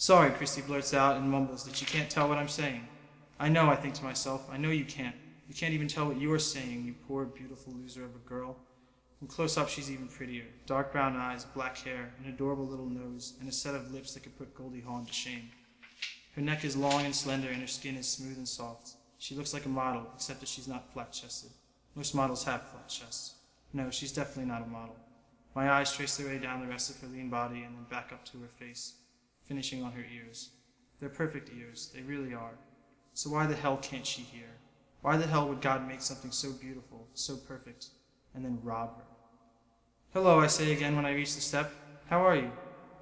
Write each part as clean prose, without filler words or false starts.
Sorry, Christy blurts out and mumbles that she can't tell what I'm saying. I know, I think to myself, I know you can't. You can't even tell what you're saying, you poor, beautiful loser of a girl. From close up, she's even prettier. Dark brown eyes, black hair, an adorable little nose, and a set of lips that could put Goldie Hawn to shame. Her neck is long and slender, and her skin is smooth and soft. She looks like a model, except that she's not flat-chested. Most models have flat chests. No, she's definitely not a model. My eyes trace their way down the rest of her lean body and then back up to her face, finishing on her ears. They're perfect ears, they really are. So why the hell can't she hear? Why the hell would God make something so beautiful, so perfect, and then rob her? Hello, I say again when I reach the step. How are you?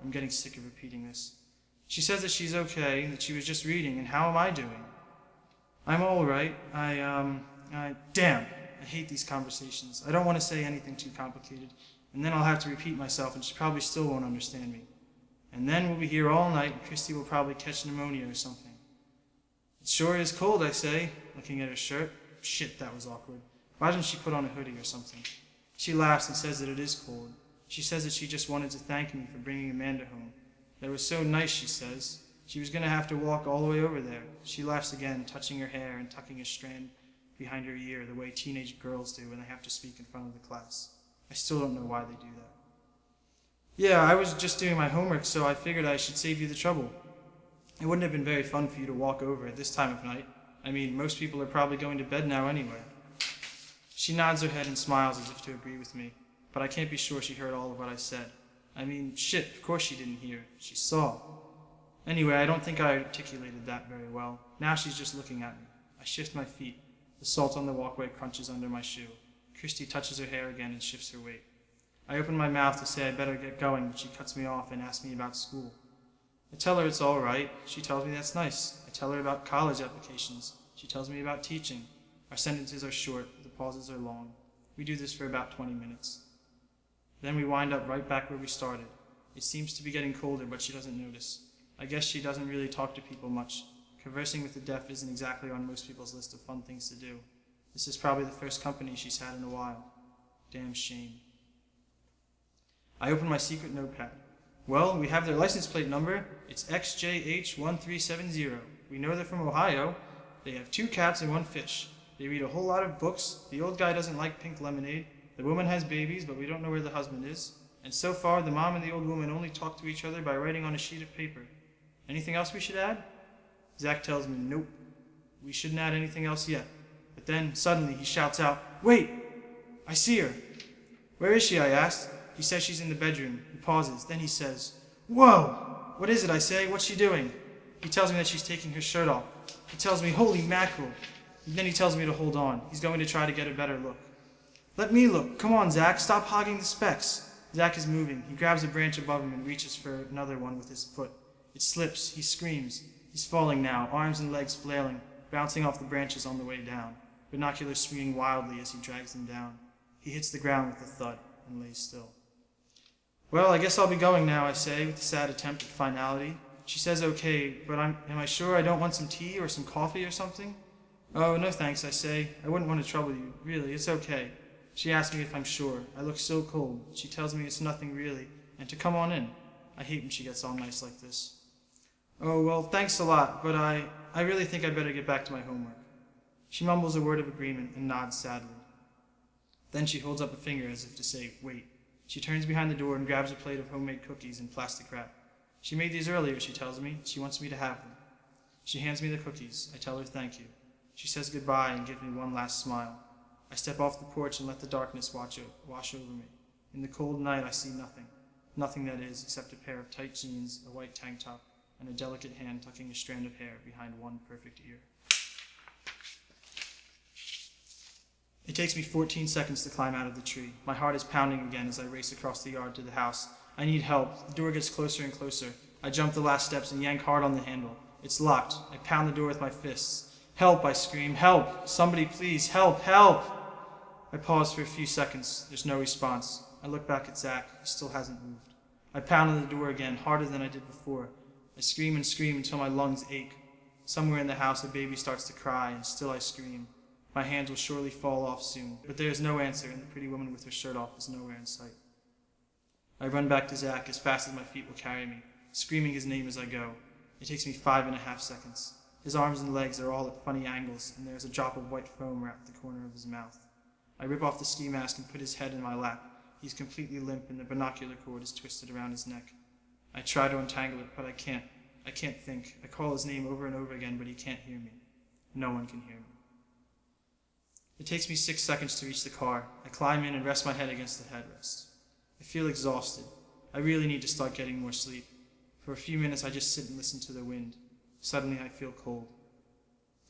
I'm getting sick of repeating this. She says that she's okay, that she was just reading, and how am I doing? I'm all right. Damn, I hate these conversations. I don't want to say anything too complicated, and then I'll have to repeat myself, and she probably still won't understand me. And then we'll be here all night, and Christy will probably catch pneumonia or something. It sure is cold, I say, looking at her shirt. Shit, that was awkward. Why didn't she put on a hoodie or something? She laughs and says that it is cold. She says that she just wanted to thank me for bringing Amanda home. That it was so nice, she says. She was going to have to walk all the way over there. She laughs again, touching her hair and tucking a strand behind her ear the way teenage girls do when they have to speak in front of the class. I still don't know why they do that. Yeah, I was just doing my homework, so I figured I should save you the trouble. It wouldn't have been very fun for you to walk over at this time of night. I mean, most people are probably going to bed now anyway. She nods her head and smiles as if to agree with me, but I can't be sure she heard all of what I said. I mean, shit, of course she didn't hear. She saw. Anyway, I don't think I articulated that very well. Now she's just looking at me. I shift my feet. The salt on the walkway crunches under my shoe. Christy touches her hair again and shifts her weight. I open my mouth to say I better get going, but she cuts me off and asks me about school. I tell her it's all right. She tells me that's nice. I tell her about college applications. She tells me about teaching. Our sentences are short, the pauses are long. We do this for about 20 minutes. Then we wind up right back where we started. It seems to be getting colder, but she doesn't notice. I guess she doesn't really talk to people much. Conversing with the deaf isn't exactly on most people's list of fun things to do. This is probably the first company she's had in a while. Damn shame. I open my secret notepad. Well, we have their license plate number. It's XJH1370. We know they're from Ohio. They have 2 cats and 1 fish. They read a whole lot of books. The old guy doesn't like pink lemonade. The woman has babies, but we don't know where the husband is. And so far, the mom and the old woman only talk to each other by writing on a sheet of paper. Anything else we should add? Zach tells me, nope. We shouldn't add anything else yet. But then, suddenly, he shouts out, wait! I see her. Where is she, I asked. He says she's in the bedroom. He pauses. Then he says, whoa! What is it, I say? What's she doing? He tells me that she's taking her shirt off. He tells me, holy mackerel. And then he tells me to hold on. He's going to try to get a better look. Let me look. Come on, Zach. Stop hogging the specs. Zach is moving. He grabs a branch above him and reaches for another one with his foot. It slips. He screams. He's falling now, arms and legs flailing, bouncing off the branches on the way down, binoculars swinging wildly as he drags them down. He hits the ground with a thud and lays still. Well, I guess I'll be going now, I say, with a sad attempt at finality. She says okay, but am I sure I don't want some tea or some coffee or something? Oh, no thanks, I say. I wouldn't want to trouble you. Really, it's okay. She asks me if I'm sure. I look so cold. She tells me it's nothing really, and to come on in. I hate when she gets all nice like this. Oh, well, thanks a lot, but I really think I'd better get back to my homework. She mumbles a word of agreement and nods sadly. Then she holds up a finger as if to say, wait. She turns behind the door and grabs a plate of homemade cookies in plastic wrap. She made these earlier, she tells me. She wants me to have them. She hands me the cookies. I tell her thank you. She says goodbye and gives me one last smile. I step off the porch and let the darkness wash over me. In the cold night, I see nothing. Nothing, that is, except a pair of tight jeans, a white tank top, and a delicate hand tucking a strand of hair behind one perfect ear. It takes me 14 seconds to climb out of the tree. My heart is pounding again as I race across the yard to the house. I need help. The door gets closer and closer. I jump the last steps and yank hard on the handle. It's locked. I pound the door with my fists. Help, I scream. Help! Somebody please, help, help! I pause for a few seconds. There's no response. I look back at Zach. He still hasn't moved. I pound on the door again, harder than I did before. I scream and scream until my lungs ache. Somewhere in the house, a baby starts to cry, and still I scream. My hands will surely fall off soon, but there is no answer, and the pretty woman with her shirt off is nowhere in sight. I run back to Zach as fast as my feet will carry me, screaming his name as I go. It takes me 5.5 seconds. His arms and legs are all at funny angles, and there is a drop of white foam wrapped the corner of his mouth. I rip off the ski mask and put his head in my lap. He's completely limp, and the binocular cord is twisted around his neck. I try to untangle it, but I can't. I can't think. I call his name over and over again, but he can't hear me. No one can hear me. It takes me 6 seconds to reach the car. I climb in and rest my head against the headrest. I feel exhausted. I really need to start getting more sleep. For a few minutes, I just sit and listen to the wind. Suddenly, I feel cold.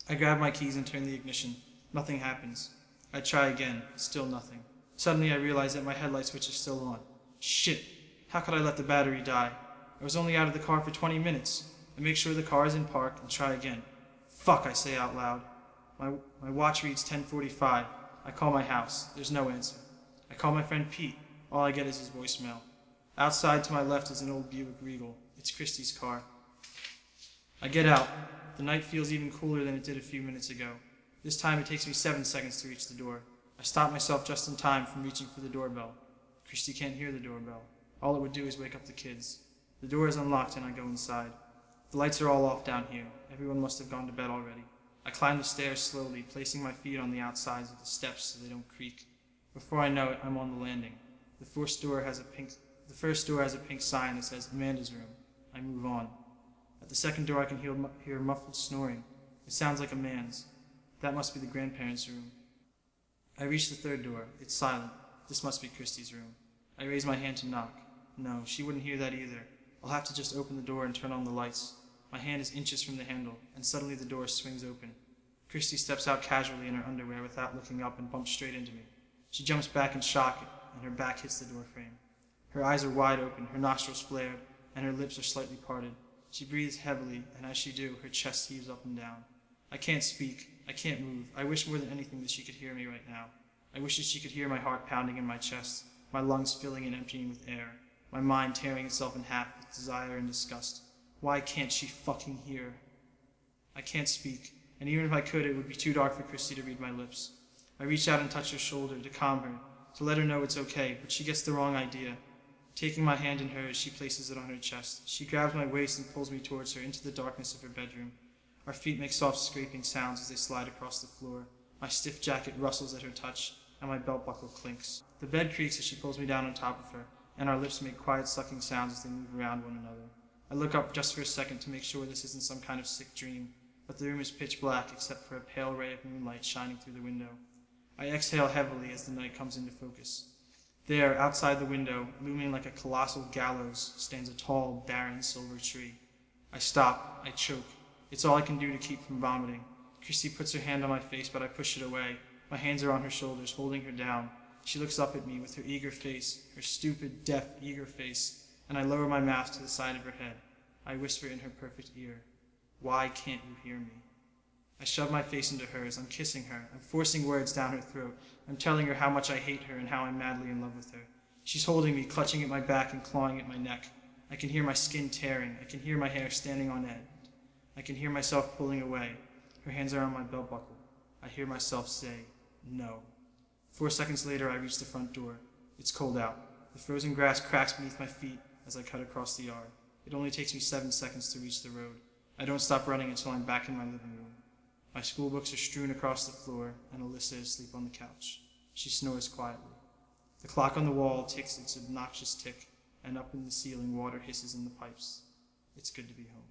I grab my keys and turn the ignition. Nothing happens. I try again. Still nothing. Suddenly, I realize that my headlight switch is still on. Shit! How could I let the battery die? I was only out of the car for 20 minutes. I make sure the car is in park and try again. Fuck, I say out loud. My watch reads 10:45. I call my house. There's no answer. I call my friend Pete. All I get is his voicemail. Outside to my left is an old Buick Regal. It's Christy's car. I get out. The night feels even cooler than it did a few minutes ago. This time it takes me 7 seconds to reach the door. I stop myself just in time from reaching for the doorbell. Christy can't hear the doorbell. All it would do is wake up the kids. The door is unlocked and I go inside. The lights are all off down here. Everyone must have gone to bed already. I climb the stairs slowly, placing my feet on the outsides of the steps so they don't creak. Before I know it, I'm on the landing. The first door has a pink sign that says Amanda's room. I move on. At the second door I can hear muffled snoring. It sounds like a man's. That must be the grandparents' room. I reach the third door. It's silent. This must be Christy's room. I raise my hand to knock. No, she wouldn't hear that either. I'll have to just open the door and turn on the lights. My hand is inches from the handle, and suddenly the door swings open. Christy steps out casually in her underwear without looking up and bumps straight into me. She jumps back in shock, and her back hits the door frame. Her eyes are wide open, her nostrils flared, and her lips are slightly parted. She breathes heavily, and as she do, her chest heaves up and down. I can't speak. I can't move. I wish more than anything that she could hear me right now. I wish that she could hear my heart pounding in my chest, my lungs filling and emptying with air, my mind tearing itself in half with desire and disgust. Why can't she fucking hear? I can't speak, and even if I could, it would be too dark for Christy to read my lips. I reach out and touch her shoulder to calm her, to let her know it's okay, but she gets the wrong idea. Taking my hand in hers, she places it on her chest. She grabs my waist and pulls me towards her into the darkness of her bedroom. Our feet make soft scraping sounds as they slide across the floor. My stiff jacket rustles at her touch, and my belt buckle clinks. The bed creaks as she pulls me down on top of her, and our lips make quiet sucking sounds as they move around one another. I look up just for a second to make sure this isn't some kind of sick dream, but the room is pitch black except for a pale ray of moonlight shining through the window. I exhale heavily as the night comes into focus. There, outside the window, looming like a colossal gallows, stands a tall, barren silver tree. I stop. I choke. It's all I can do to keep from vomiting. Christy puts her hand on my face, but I push it away. My hands are on her shoulders, holding her down. She looks up at me with her eager face, her stupid, deaf, eager face, and I lower my mask to the side of her head. I whisper in her perfect ear, "Why can't you hear me?" I shove my face into hers. I'm kissing her. I'm forcing words down her throat. I'm telling her how much I hate her and how I'm madly in love with her. She's holding me, clutching at my back and clawing at my neck. I can hear my skin tearing. I can hear my hair standing on end. I can hear myself pulling away. Her hands are on my belt buckle. I hear myself say, "No." 4 seconds later, I reach the front door. It's cold out. The frozen grass cracks beneath my feet as I cut across the yard. It only takes me 7 seconds to reach the road. I don't stop running until I'm back in my living room. My school books are strewn across the floor, and Alyssa is asleep on the couch. She snores quietly. The clock on the wall ticks its obnoxious tick, and up in the ceiling water hisses in the pipes. It's good to be home.